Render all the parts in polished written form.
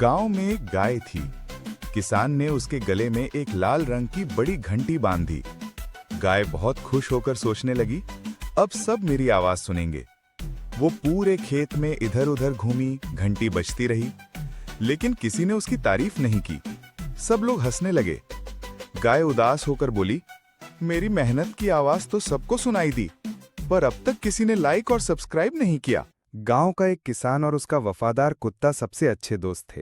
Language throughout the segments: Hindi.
गांव में एक गाय थी। किसान ने उसके गले में एक लाल रंग की बड़ी घंटी बांध दी। गाय बहुत खुश होकर सोचने लगी, अब सब मेरी आवाज सुनेंगे। वो पूरे खेत में इधर उधर घूमी, घंटी बजती रही, लेकिन किसी ने उसकी तारीफ नहीं की। सब लोग हंसने लगे। गाय उदास होकर बोली, मेरी मेहनत की आवाज तो सबको सुनाई दी, पर अब तक किसी ने लाइक और सब्सक्राइब नहीं किया। गांव का एक किसान और उसका वफादार कुत्ता सबसे अच्छे दोस्त थे।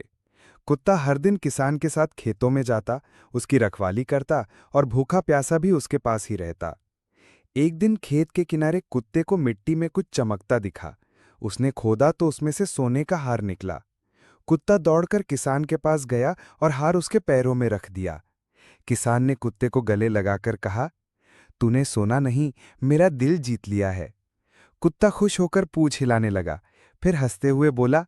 कुत्ता हर दिन किसान के साथ खेतों में जाता, उसकी रखवाली करता और भूखा प्यासा भी उसके पास ही रहता। एक दिन खेत के किनारे कुत्ते को मिट्टी में कुछ चमकता दिखा। उसने खोदा तो उसमें से सोने का हार निकला। कुत्ता दौड़कर किसान के पास गया और हार उसके पैरों में रख दिया। किसान ने कुत्ते को गले लगाकर कहा, तूने सोना नहीं, मेरा दिल जीत लिया है। कुत्ता खुश होकर पूंछ हिलाने लगा, फिर हंसते हुए बोला,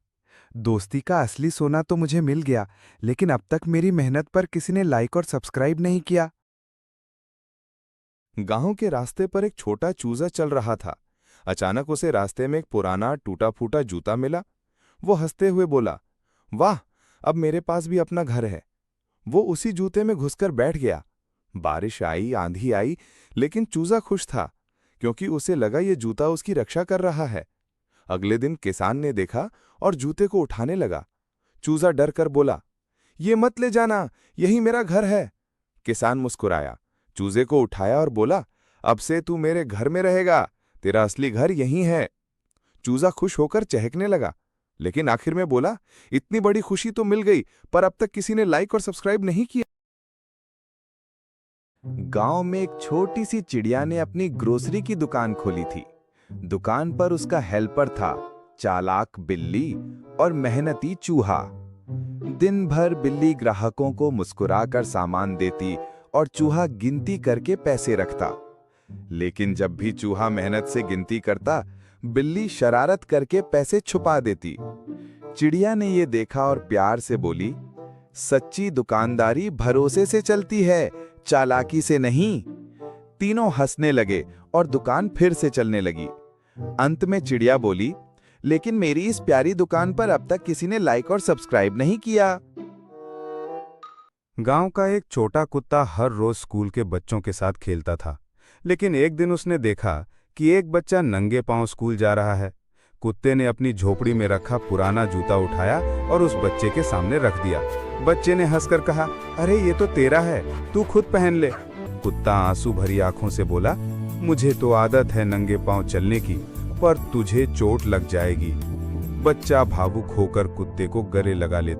दोस्ती का असली सोना तो मुझे मिल गया, लेकिन अब तक मेरी मेहनत पर किसी ने लाइक और सब्सक्राइब नहीं किया। गांव के रास्ते पर एक छोटा चूजा चल रहा था। अचानक उसे रास्ते में एक पुराना टूटा फूटा जूता मिला। वो हंसते हुए बोला, वाह, अब मेरे पास भी अपना घर है। वो उसी जूते में घुसकर बैठ गया। बारिश आई, आंधी आई, लेकिन चूजा खुश था, क्योंकि उसे लगा ये जूता उसकी रक्षा कर रहा है। अगले दिन किसान ने देखा और जूते को उठाने लगा। चूजा डर कर बोला, ये मत ले जाना, यही मेरा घर है। किसान मुस्कुराया, चूजे को उठाया और बोला, अब से तू मेरे घर में रहेगा, तेरा असली घर यहीं है। चूजा खुश होकर चहकने लगा, लेकिन आखिर में बोला, इतनी बड़ी खुशी तो मिल गई, पर अब तक किसी ने लाइक और सब्सक्राइब नहीं किया। गांव में एक छोटी सी चिड़िया ने अपनी ग्रोसरी की दुकान खोली थी। दुकान पर उसका हेल्पर था, चालाक बिल्ली और मेहनती चूहा। दिन भर बिल्ली ग्राहकों को मुस्कुराकर सामान देती और चूहा गिनती करके पैसे रखता। लेकिन जब भी चूहा मेहनत से गिनती करता, बिल्ली शरारत करके पैसे छुपा देती। चिड़िया ने ये देखा और प्यार से बोली, सच्ची दुकानदारी भरोसे से चलती है, चालाकी से नहीं। तीनों हंसने लगे और दुकान फिर से चलने लगी। अंत में चिड़िया बोली, लेकिन मेरी इस प्यारी दुकान पर अब तक किसी ने लाइक और सब्सक्राइब नहीं किया। गांव का एक छोटा कुत्ता हर रोज स्कूल के बच्चों के साथ खेलता था, लेकिन एक दिन उसने देखा कि एक बच्चा नंगे पांव स्कूल जा रहा है। कुत्ते ने अपनी झोपड़ी में रखा पुराना जूता उठाया और उस बच्चे के सामने रख दिया। बच्चे ने हंसकर कहा, अरे ये तो तेरा है, तू खुद पहन ले। कुत्ता आंसू भरी आंखों से बोला, मुझे तो आदत है नंगे पांव चलने की, पर तुझे चोट लग जाएगी। बच्चा भावुक होकर कुत्ते को गले लगा लेता